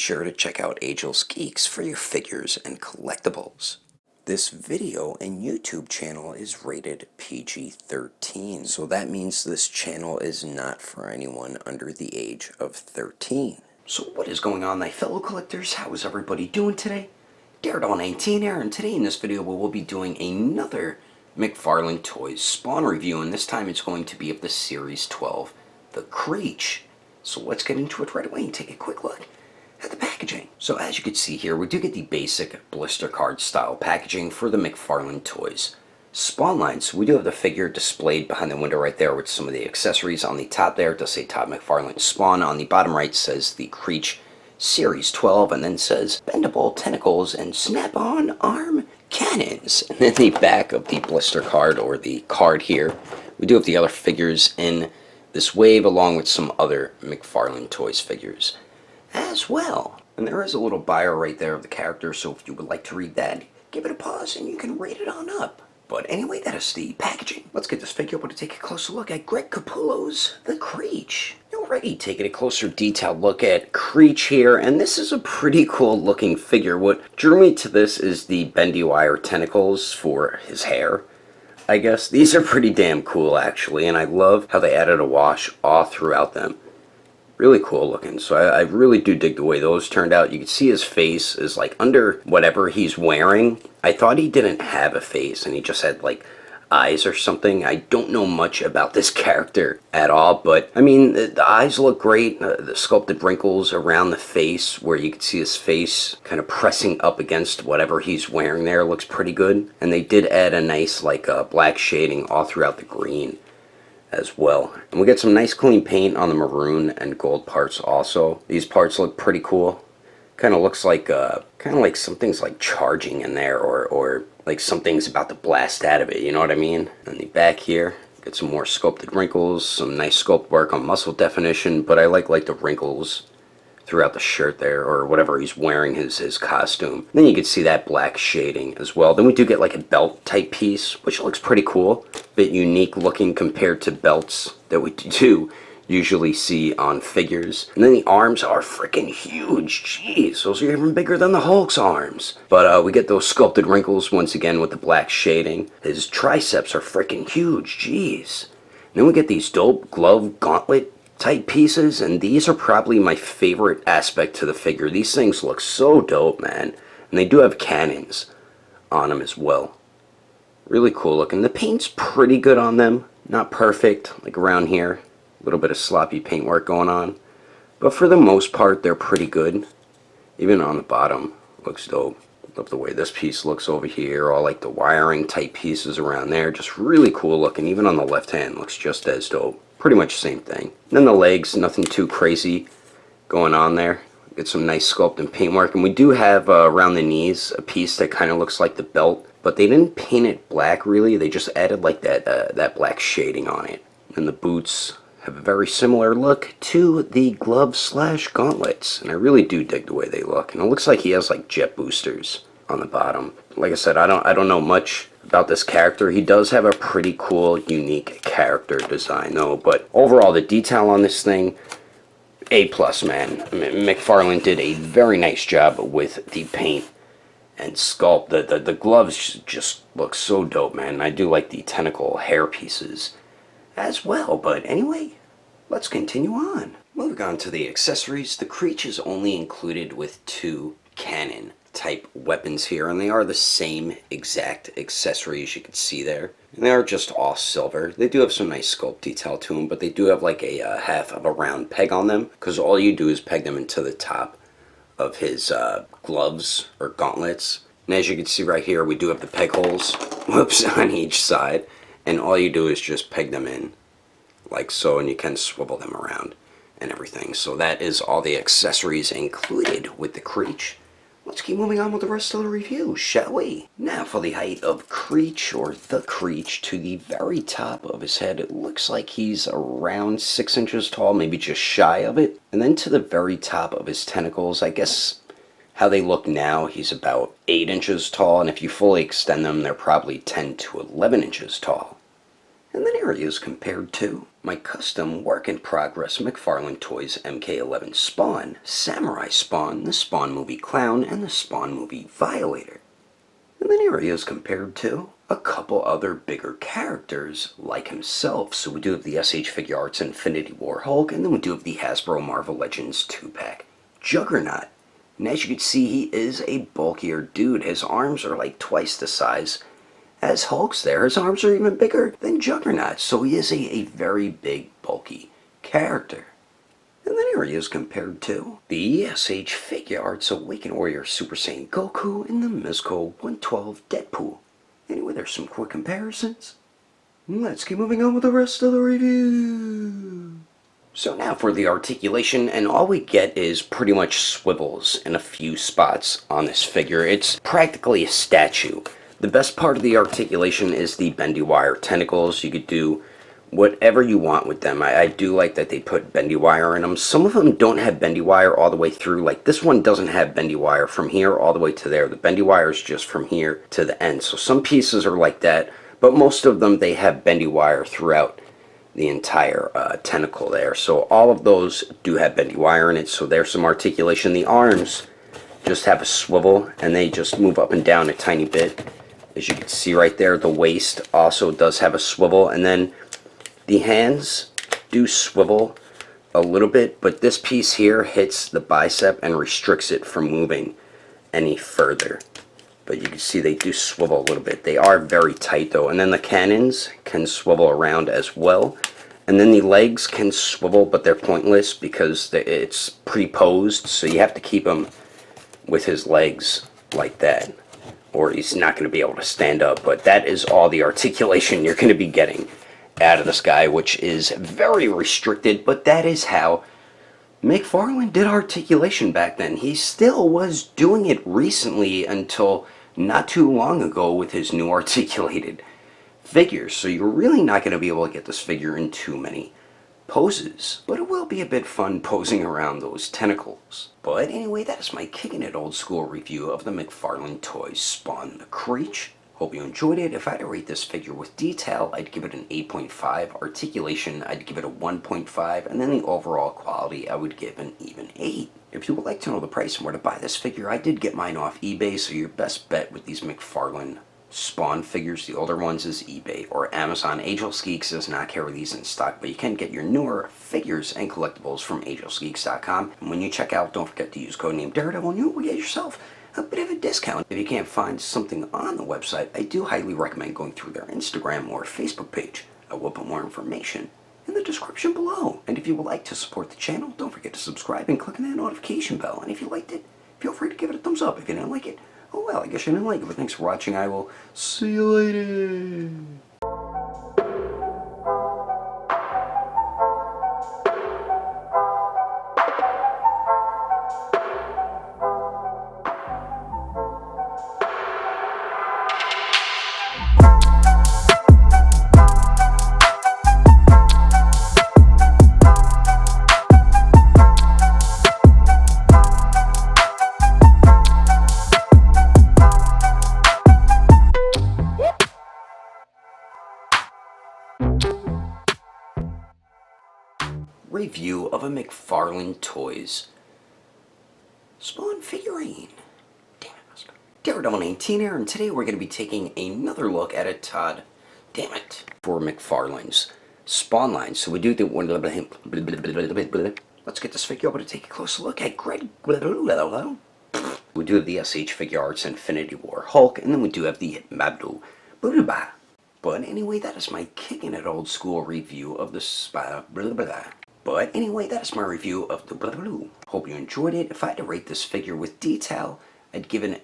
sure to check out Agelessgeeks for your figures and collectibles. This video and YouTube channel is rated PG-13, so that means this channel is not for anyone under the age of 13. So what is going on, my fellow collectors? How is everybody doing today? Daredevil19 here, and today in this video we will be doing another Mcfarlane Toys Spawn review, and this time it's going to be of the Series 12, the CREECH. So let's get into it right away and take a quick look at the packaging. So as you can see here, we do get the basic blister card style packaging for the Mcfarlane Toys Spawn line. So we do have the figure displayed behind the window right there with some of the accessories. On the top there, it does say Todd McFarlane Spawn. On the bottom right says the CREECH Series 12, and then says bendable tentacles and snap-on arm cannons. And then the back of the blister card, or the card here, we do have the other figures in this wave along with some other Mcfarlane Toys figures as well. And there is a little bio right there of the character, so if you would like to read that, give it a pause and you can rate it on up. But anyway, that is the packaging. Let's get this figure able to take a closer look at Greg Capullo's The CREECH. Already taking a closer detailed look at CREECH here, and this is a pretty cool looking figure. What drew me to this is the bendy wire tentacles for his hair, I guess. These are pretty damn cool actually, and I love how they added a wash all throughout them. Really cool looking. So I really do dig the way those turned out. You can see his face is like under whatever he's wearing. I thought he didn't have a face and he just had like eyes or something. I don't know much about this character at all, but I mean, the eyes look great. The sculpted wrinkles around the face where you can see his face kind of pressing up against whatever he's wearing there looks pretty good. And they did add a nice like black shading all throughout the green as well. And we get some nice clean paint on the maroon and gold parts also. These parts look pretty cool. Kind of looks like something's like charging in there, or like something's about to blast out of it, you know what I mean? And the back here, get some more sculpted wrinkles, some nice sculpt work on muscle definition, but I like the wrinkles throughout the shirt there, or whatever he's wearing, his costume. Then you can see that black shading as well. Then we do get like a belt type piece, which looks pretty cool. Bit unique looking compared to belts that we do usually see on figures. And then the arms are freaking huge. Jeez, those are even bigger than the Hulk's arms. But we get those sculpted wrinkles once again with the black shading. His triceps are freaking huge. Jeez. And then we get these dope glove gauntlet type pieces, and these are probably my favorite aspect to the figure. These things look so dope, man. And they do have cannons on them as well. Really cool looking. The paint's pretty good on them. Not perfect, like around here. A little bit of sloppy paint work going on. But for the most part, they're pretty good. Even on the bottom, looks dope. Love the way this piece looks over here. All like the wiring type pieces around there. Just really cool looking. Even on the left hand, looks just as dope. Pretty much same thing. And then the legs, nothing too crazy going on there. Get some nice sculpt and paint work. And we do have around the knees a piece that kind of looks like the belt. But they didn't paint it black really. They just added like that black shading on it. And the boots have a very similar look to the gloves / gauntlets. And I really do dig the way they look. And it looks like he has like jet boosters on the bottom. Like I said, I don't know much about this character. He does have a pretty cool, unique character design though. But overall, the detail on this thing, A+, man. Mcfarlane did a very nice job with the paint and sculpt. The gloves just look so dope, man. I do like the tentacle hair pieces as well. But anyway, let's continue on. Moving on to the accessories, the CREECH is only included with 2 cannon type weapons here, and they are the same exact accessory as you can see there. And they are just all silver. They do have some nice sculpt detail to them, but they do have like a half of a round peg on them, because all you do is peg them into the top of his gloves or gauntlets. And as you can see right here, we do have the peg holes, whoops, on each side. And all you do is just peg them in like so, and you can swivel them around and everything. So that is all the accessories included with the CREECH. Let's keep moving on with the rest of the review, shall we? Now for the height of CREECH, or the CREECH, to the very top of his head. It looks like he's around 6 inches tall, maybe just shy of it. And then to the very top of his tentacles, I guess how they look now, he's about 8 inches tall. And if you fully extend them, they're probably 10 to 11 inches tall. And then here he is compared to my custom work-in-progress Mcfarlane Toys MK11 Spawn, Samurai Spawn, the Spawn Movie Clown, and the Spawn Movie Violator. And then here he is compared to a couple other bigger characters like himself. So we do have the SH Figure Arts Infinity War Hulk, and then we do have the Hasbro Marvel Legends 2-pack Juggernaut. And as you can see, he is a bulkier dude. His arms are like twice the size as Hulk's there. His arms are even bigger than Juggernaut, so he is a very big, bulky character. And then here he is compared to the SH Figure Arts Awakened Warrior Super Saiyan Goku and the Mezco 112 Deadpool. Anyway, there's some quick comparisons. Let's keep moving on with the rest of the review. So now for the articulation, and all we get is pretty much swivels in a few spots on this figure. It's practically a statue. The best part of the articulation is the bendy wire tentacles. You could do whatever you want with them. I do like that they put bendy wire in them. Some of them don't have bendy wire all the way through. Like this one doesn't have bendy wire from here all the way to there. The bendy wire is just from here to the end. So some pieces are like that, but most of them they have bendy wire throughout the entire tentacle there. So all of those do have bendy wire in it. So there's some articulation. The arms just have a swivel and they just move up and down a tiny bit. As you can see right there, the waist also does have a swivel, and then the hands do swivel a little bit, but this piece here hits the bicep and restricts it from moving any further. But you can see they do swivel a little bit. They are very tight though. And then the cannons can swivel around as well. And then the legs can swivel, but they're pointless because it's pre-posed, so you have to keep him with his legs like that, or he's not going to be able to stand up. But that is all the articulation you're going to be getting out of this guy, which is very restricted, but that is how Mcfarlane did articulation back then. He still was doing it recently until not too long ago with his new articulated figures, so you're really not going to be able to get this figure in too many poses, but it will be a bit fun posing around those tentacles. But anyway, that is my Kickin' It Old School review of the Mcfarlane Toys Spawn the CREECH. Hope you enjoyed it. If I had to rate this figure with detail, I'd give it an 8.5. Articulation, I'd give it a 1.5. And then the overall quality, I would give an even 8. If you would like to know the price and where to buy this figure, I did get mine off eBay, so your best bet with these Mcfarlane Spawn figures, the older ones, is eBay or Amazon. Agelessgeeks does not carry these in stock, but you can get your newer figures and collectibles from Agelessgeeks.com. And when you check out, don't forget to use code name Daredevil, and you will get yourself a bit of a discount. If you can't find something on the website, I do highly recommend going through their Instagram or Facebook page. I will put more information in the description below. And if you would like to support the channel, don't forget to subscribe and click on that notification bell. And if you liked it, feel free to give it a thumbs up. If you didn't like it, oh well, I guess you didn't like it. But thanks for watching. I will see you later. Review of a Mcfarlane Toys Spawn figurine. Damn it, Daredevil 19 here, and today we're going to be taking another look at a Todd, damn it, for Mcfarlane's Spawn line. So we do the one. Let's get this figure over to take a closer look at Greg. We do have the SH Figure Arts Infinity War Hulk, and then we do have the Mabdu. But anyway, that is my Kickin' It Old School review of the But anyway, that is my review of the Hope you enjoyed it. If I had to rate this figure with detail, I'd give it